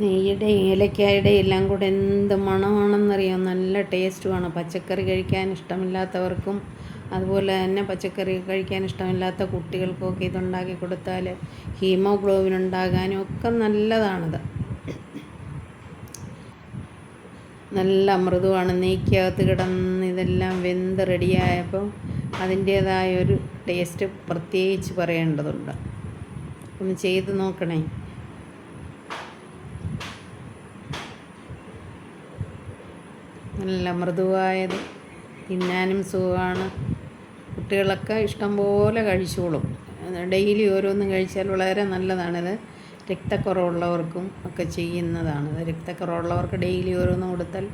നെയ്യുടെ ഏലക്കായുടെ എല്ലാം കൂടെ എന്ത് മണമാണെന്നറിയാം. നല്ല ടേസ്റ്റുമാണ്. പച്ചക്കറി കഴിക്കാൻ ഇഷ്ടമില്ലാത്തവർക്കും അതുപോലെ തന്നെ പച്ചക്കറി കഴിക്കാൻ ഇഷ്ടമില്ലാത്ത കുട്ടികൾക്കൊക്കെ ഇതുണ്ടാക്കി കൊടുത്താൽ ഹീമോഗ്ലോബിൻ ഉണ്ടാകാനും ഒക്കെ നല്ലതാണിത്. നല്ല മൃദുവാണ്. നെയ്ക്കകത്ത് കിടന്ന് ഇതെല്ലാം വെന്ത് റെഡിയായപ്പോൾ അതിൻ്റേതായൊരു ടേസ്റ്റ് പ്രത്യേകിച്ച് പറയേണ്ടതുണ്ട്. ഒന്ന് ചെയ്ത് നോക്കണേ. നല്ല മൃദുവായത്, തിന്നാനും സുഖമാണ്. കുട്ടികളൊക്കെ ഇഷ്ടം പോലെ കഴിച്ചോളും. ഡെയിലി ഓരോന്നും കഴിച്ചാൽ വളരെ നല്ലതാണിത്. രക്തക്കുറവുള്ളവർക്കും ഒക്കെ ചെയ്യുന്നതാണിത്. രക്തക്കുറവുള്ളവർക്ക് ഡെയിലി ഓരോന്ന് കൊടുത്താൽ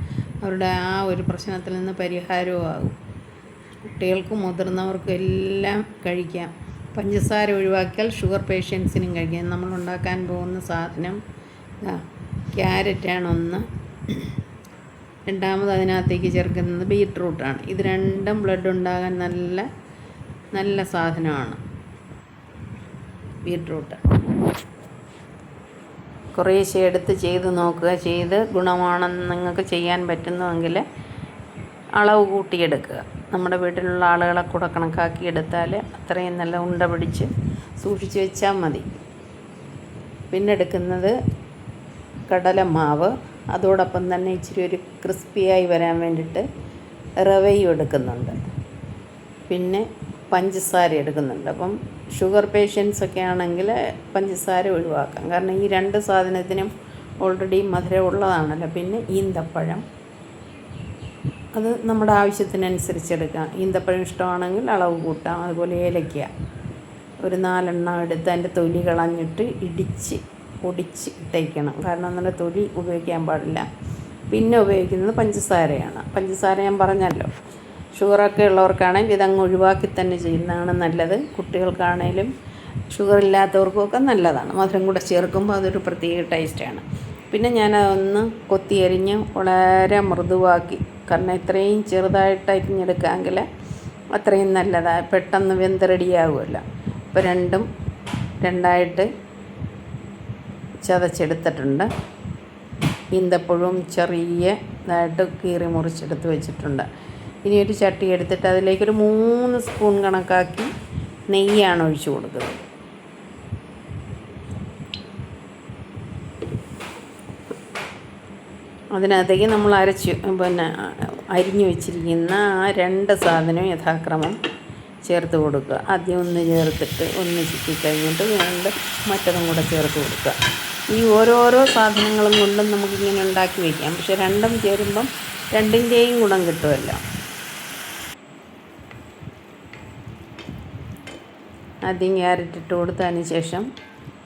അവരുടെ ആ ഒരു പ്രശ്നത്തിൽ നിന്ന് പരിഹാരവും ആകും. കുട്ടികൾക്കും മുതിർന്നവർക്കും എല്ലാം കഴിക്കാം. പഞ്ചസാര ഒഴിവാക്കിയാൽ ഷുഗർ പേഷ്യൻസിനും കഴിക്കാം. നമ്മളുണ്ടാക്കാൻ പോകുന്ന സാധനം ക്യാരറ്റാണ് ഒന്ന്. രണ്ടാമത് അതിനകത്തേക്ക് ചേർക്കുന്നത് ബീറ്റ്റൂട്ടാണ്. ഇത് രണ്ടും ബ്ലഡ് ഉണ്ടാകാൻ നല്ല നല്ല സാധനമാണ് ബീറ്റ്റൂട്ട്. കുറേശ്ശെ എടുത്ത് ചെയ്ത് നോക്കുക. ചെയ്ത് ഗുണമാണെന്ന് നിങ്ങൾക്ക് ചെയ്യാൻ പറ്റുന്നുവെങ്കിൽ അളവ് കൂട്ടിയെടുക്കുക. നമ്മുടെ വീട്ടിലുള്ള ആളുകളെ കൂടെ കണക്കാക്കി എടുത്താൽ അത്രയും നല്ല ഉണ്ട പിടിച്ച് സൂക്ഷിച്ച് വെച്ചാൽ മതി. പിന്നെ എടുക്കുന്നത് കടലമാവ്. അതോടൊപ്പം തന്നെ ഇച്ചിരി ഒരു ക്രിസ്പിയായി വരാൻ വേണ്ടിയിട്ട് റവയും എടുക്കുന്നുണ്ട്. പിന്നെ പഞ്ചസാര എടുക്കുന്നുണ്ട്. അപ്പം ഷുഗർ പേഷ്യൻസൊക്കെ ആണെങ്കിൽ പഞ്ചസാര ഒഴിവാക്കാം. കാരണം ഈ രണ്ട് സാധനത്തിനും ഓൾറെഡി മധുരം ഉള്ളതാണല്ലോ. പിന്നെ ഈന്തപ്പഴം, അത് നമ്മുടെ ആവശ്യത്തിനനുസരിച്ച് എടുക്കാം. ഈന്തപ്പഴം ഇഷ്ടമാണെങ്കിൽ അളവ് കൂട്ടാം. അതുപോലെ ഏലയ്ക്ക ഒരു 4 എണ്ണം എടുത്ത് അതിൻ്റെ തൊലി കളഞ്ഞിട്ട് പൊടിച്ച് ഇട്ടേക്കണം. കാരണം അതിൻ്റെ തൊലി ഉപയോഗിക്കാൻ പാടില്ല. പിന്നെ ഉപയോഗിക്കുന്നത് പഞ്ചസാരയാണ്. പഞ്ചസാര ഞാൻ പറഞ്ഞല്ലോ. ഷുഗറൊക്കെ ഉള്ളവർക്കാണെങ്കിൽ ഇതങ്ങ് ഒഴിവാക്കി തന്നെ ചെയ്യുന്നതാണ് നല്ലത്. കുട്ടികൾക്കാണേലും ഷുഗർ ഇല്ലാത്തവർക്കുമൊക്കെ നല്ലതാണ്. മധുരം കൂടെ ചേർക്കുമ്പോൾ അതൊരു പ്രത്യേക ടേസ്റ്റാണ്. പിന്നെ ഞാനതൊന്ന് കൊത്തിയരിഞ്ഞ് വളരെ മൃദുവാക്കി, കാരണം ഇത്രയും ചെറുതായിട്ട് അരിഞ്ഞെടുക്കാമെങ്കിൽ അത്രയും നല്ലതാണ്. പെട്ടെന്ന് വെന്ത് റെഡിയാകുമല്ലോ. അപ്പോൾ രണ്ടായിട്ട് ചതച്ചെടുത്തിട്ടുണ്ട്. ഈന്തപ്പഴവും ചെറിയ ഇതായിട്ട് കീറി മുറിച്ചെടുത്ത് വെച്ചിട്ടുണ്ട്. ഇനി ഒരു ചട്ടി എടുത്തിട്ട് അതിലേക്കൊരു 3 സ്പൂൺ കണക്കാക്കി നെയ്യാണ് ഒഴിച്ചു കൊടുക്കുന്നത്. അതിനകത്തേക്ക് നമ്മൾ അരിഞ്ഞു വെച്ചിരിക്കുന്ന ആ 2 സാധനവും യഥാക്രമം ചേർത്ത് കൊടുക്കുക. ആദ്യം ഒന്ന് ചേർത്തിട്ട് ഒന്ന് ചിക്കി കഴിഞ്ഞിട്ട് വീണ്ടും മറ്റതും കൂടെ ചേർത്ത് കൊടുക്കുക. ഈ ഓരോരോ സാധനങ്ങളും കൊണ്ടും നമുക്കിങ്ങനെ ഉണ്ടാക്കി വയ്ക്കാം. പക്ഷെ രണ്ടും ചേരുമ്പം രണ്ടിൻ്റെയും ഗുണം കിട്ടുമല്ലോ. ആദ്യം ക്യാരറ്റ് ഇട്ട് കൊടുത്തതിന് ശേഷം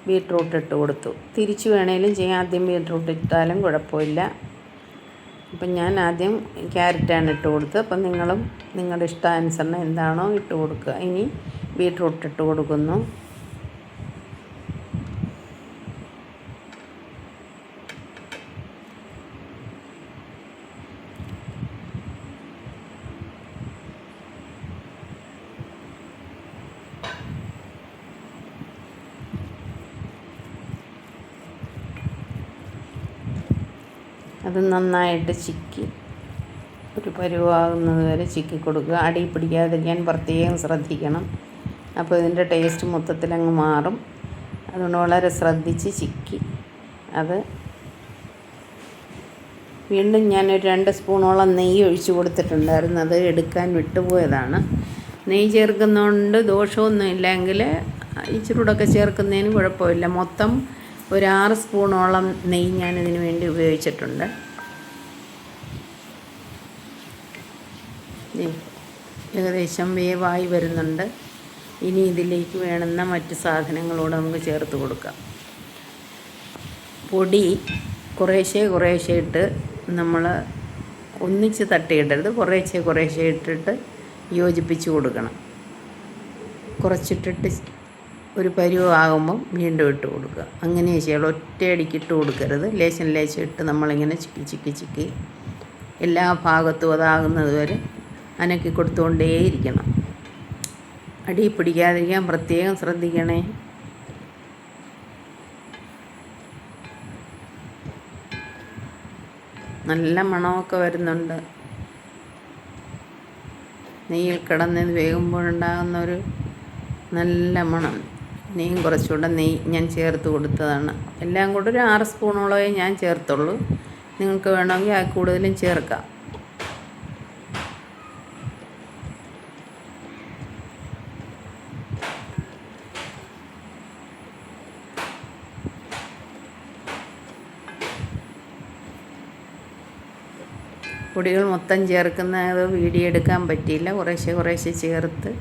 ബീറ്റ്റൂട്ട് ഇട്ട് കൊടുത്തു. തിരിച്ച് വേണേലും ചെയ്യാം. ആദ്യം ബീറ്റ്റൂട്ട് ഇട്ടാലും കുഴപ്പമില്ല. അപ്പം ഞാൻ ആദ്യം ക്യാരറ്റാണ് ഇട്ട് കൊടുത്തത്. അപ്പം നിങ്ങളും നിങ്ങളുടെ ഇഷ്ടാനുസരണം എന്താണോ ഇട്ട് കൊടുക്കുക. ഇനി ബീറ്റ്റൂട്ട് ഇട്ട് കൊടുക്കുന്നു. അത് നന്നായിട്ട് ചിക്കി ഒരു പരുവാകുന്നത് വരെ ചിക്കി കൊടുക്കുക. അടി പിടിക്കാതിരിക്കാൻ പ്രത്യേകം ശ്രദ്ധിക്കണം. അപ്പോൾ ഇതിൻ്റെ ടേസ്റ്റ് മൊത്തത്തിലങ്ങ് മാറും. അതുകൊണ്ട് വളരെ ശ്രദ്ധിച്ച് ചിക്കി അത് വീണ്ടും ഞാനൊരു 2 സ്പൂണോളം നെയ്യ് ഒഴിച്ച് കൊടുത്തിട്ടുണ്ടായിരുന്നു. അത് എടുക്കാൻ വിട്ടുപോയതാണ്. നെയ്യ് ചേർക്കുന്നതുകൊണ്ട് ദോഷമൊന്നുമില്ലെങ്കിൽ ഇച്ചിരൂടൊക്കെ ചേർക്കുന്നതിന് കുഴപ്പമില്ല. മൊത്തം ഒരു 6 സ്പൂണോളം നെയ്യ് ഞാനിതിന് വേണ്ടി ഉപയോഗിച്ചിട്ടുണ്ട്. ഏകദേശം വേവായി വരുന്നുണ്ട്. ഇനി ഇതിലേക്ക് വേണ്ടുന്ന മറ്റ് സാധനങ്ങളോട് നമുക്ക് ചേർത്ത് കൊടുക്കാം. പൊടി കുറേശ്ശെ ഇട്ട് നമ്മൾ ഒന്നിച്ച് തട്ടിയിടരുത്. കുറേശ്ശെ ഇട്ടിട്ട് യോജിപ്പിച്ച് കൊടുക്കണം. കുറച്ചിട്ടിട്ട് ഒരു പരുവാകുമ്പം വീണ്ടും ഇട്ട് കൊടുക്കുക. അങ്ങനെ ചെയ്യുള്ളൂ. ഒറ്റയടിക്ക് ഇട്ട് കൊടുക്കരുത്. ലേശം ഇട്ട് നമ്മളിങ്ങനെ ചിക്കി എല്ലാ ഭാഗത്തും അതാകുന്നത് വരെ അനക്കി കൊടുത്തുകൊണ്ടേയിരിക്കണം. അടി പിടിക്കാതിരിക്കാൻ പ്രത്യേകം ശ്രദ്ധിക്കണേ. നല്ല മണമൊക്കെ വരുന്നുണ്ട്. നെയ്യിൽ കിടന്ന് വേകുമ്പോഴുണ്ടാകുന്നൊരു നല്ല മണം. നെയ്യും കുറച്ചുകൂടെ നെയ്യ് ഞാൻ ചേർത്ത് കൊടുത്തതാണ്. എല്ലാം കൂടെ ഒരു 6 സ്പൂണോളമേ ഞാൻ ചേർത്തുള്ളൂ. നിങ്ങൾക്ക് വേണമെങ്കിൽ ആ കൂടുതലും ചേർക്കാം. പൊടികൾ മൊത്തം ചേർക്കുന്നത് വീഡിയോ എടുക്കാൻ പറ്റിയില്ല. കുറേശ്ശെ ചേർത്ത്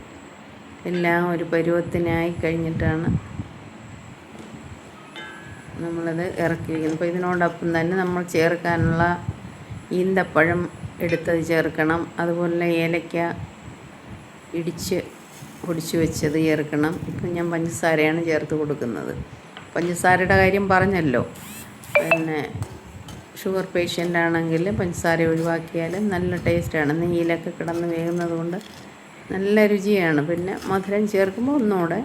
എല്ലാം ഒരു പരുവത്തിനായി കഴിഞ്ഞിട്ടാണ് നമ്മളത് ഇറക്കി വയ്ക്കുന്നത്. അപ്പോൾ ഇതിനോടൊപ്പം തന്നെ നമ്മൾ ചേർക്കാനുള്ള ഈന്തപ്പഴം എടുത്തത് ചേർക്കണം. അതുപോലെ ഏലക്ക പൊടിച്ച് വെച്ചത് ചേർക്കണം. ഇപ്പം ഞാൻ പഞ്ചസാരയാണ് ചേർത്ത് കൊടുക്കുന്നത്. പഞ്ചസാരയുടെ കാര്യം പറഞ്ഞല്ലോ. പിന്നെ ഷുഗർ പേഷ്യൻ്റ് ആണെങ്കിൽ പഞ്ചസാര ഒഴിവാക്കിയാൽ നല്ല ടേസ്റ്റാണ്. നെയ്യിലൊക്കെ കിടന്ന് വേകുന്നത് കൊണ്ട് നല്ല രുചിയാണ്. പിന്നെ മധുരം ചേർക്കുമ്പോൾ ഒന്നുകൂടെ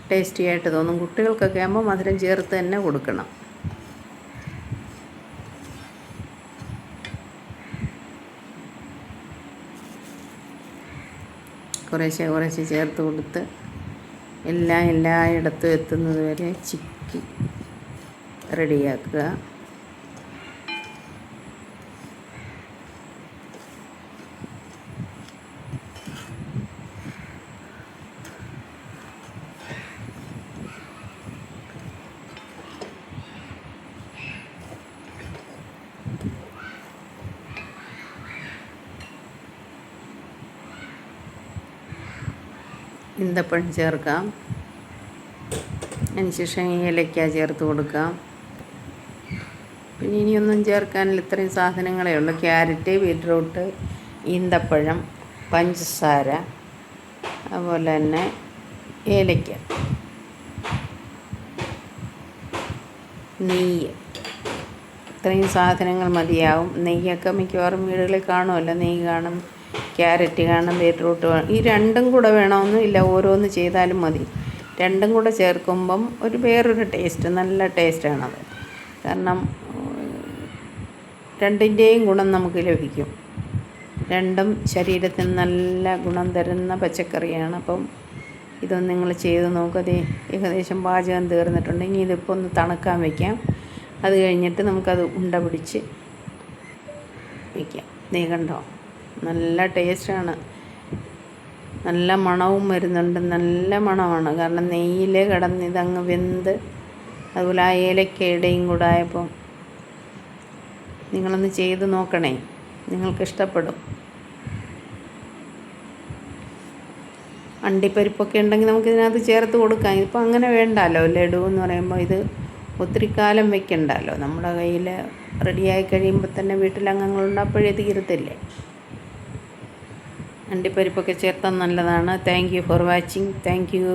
ടേസ്റ്റി ആയിട്ട് തോന്നും. കുട്ടികൾക്കൊക്കെ ആകുമ്പോൾ മധുരം ചേർത്ത് തന്നെ കൊടുക്കണം. കുറേശ്ശെ ചേർത്ത് കൊടുത്ത് എല്ലായിടത്തും എത്തുന്നത് വരെ ചിക്കി റെഡിയാക്കുക. ഈന്തപ്പഴം ചേർക്കാം. അതിനുശേഷം ഏലക്ക ചേർത്ത് കൊടുക്കാം. പിന്നെ ഇനിയൊന്നും ചേർക്കാനില്ല. ഇത്രയും സാധനങ്ങളേ ഉള്ളൂ. ക്യാരറ്റ്, ബീറ്റ്റൂട്ട്, ഈന്തപ്പഴം, പഞ്ചസാര, അതുപോലെ തന്നെ ഏലക്ക, നെയ്യ്. ഇത്രയും സാധനങ്ങൾ മതിയാവും. നെയ്യൊക്കെ മിക്കവാറും വീടുകളിൽ കാണുമല്ലോ. നെയ്യ് കാണും, ക്യാരറ്റ് കാണും, ബീറ്റ്റൂട്ട് കാണും. ഈ രണ്ടും കൂടെ വേണമെന്നും ഇല്ല, ഓരോന്ന് ചെയ്താലും മതി. രണ്ടും കൂടെ ചേർക്കുമ്പം വേറൊരു ടേസ്റ്റ്, നല്ല ടേസ്റ്റാണത്. കാരണം രണ്ടിൻ്റെയും ഗുണം നമുക്ക് ലഭിക്കും. രണ്ടും ശരീരത്തിന് നല്ല ഗുണം തരുന്ന പച്ചക്കറിയാണ്. അപ്പം ഇതൊന്ന് നിങ്ങൾ ചെയ്ത് നോക്കുക. ഏകദേശം പാചകം തീർന്നിട്ടുണ്ട്. ഇനി ഇതിപ്പോൾ ഒന്ന് തണുക്കാൻ വയ്ക്കാം. അത് കഴിഞ്ഞിട്ട് നമുക്കത് ഉണ്ട പിടിച്ച് വയ്ക്കാം. നീ കണ്ടോ, നല്ല ടേസ്റ്റാണ്. നല്ല മണവും വരുന്നുണ്ട്. നല്ല മണമാണ്. കാരണം നെയ്യിൽ കിടന്ന് ഇതങ്ങ് വെന്ത്, അതുപോലെ ആ ഏലക്കയുടെയും കൂടെ ആയപ്പം നിങ്ങളൊന്ന് ചെയ്ത് നോക്കണേ, നിങ്ങൾക്കിഷ്ടപ്പെടും. അണ്ടിപ്പരിപ്പൊക്കെ ഉണ്ടെങ്കിൽ നമുക്കിതിനകത്ത് ചേർത്ത് കൊടുക്കാം. ഇതിപ്പോൾ അങ്ങനെ വേണ്ടല്ലോ. ലഡു എന്ന് പറയുമ്പോൾ ഇത് ഒത്തിരി കാലം വെക്കണ്ടല്ലോ. നമ്മുടെ കയ്യിൽ റെഡിയായി കഴിയുമ്പോൾ തന്നെ വീട്ടിലംഗങ്ങളുണ്ട്, അപ്പോഴേ തീരത്തില്ലേ. അണ്ടിപ്പരിപ്പൊക്കെ ചേർത്താൽ നല്ലതാണ്. Thank you for watching. Thank you.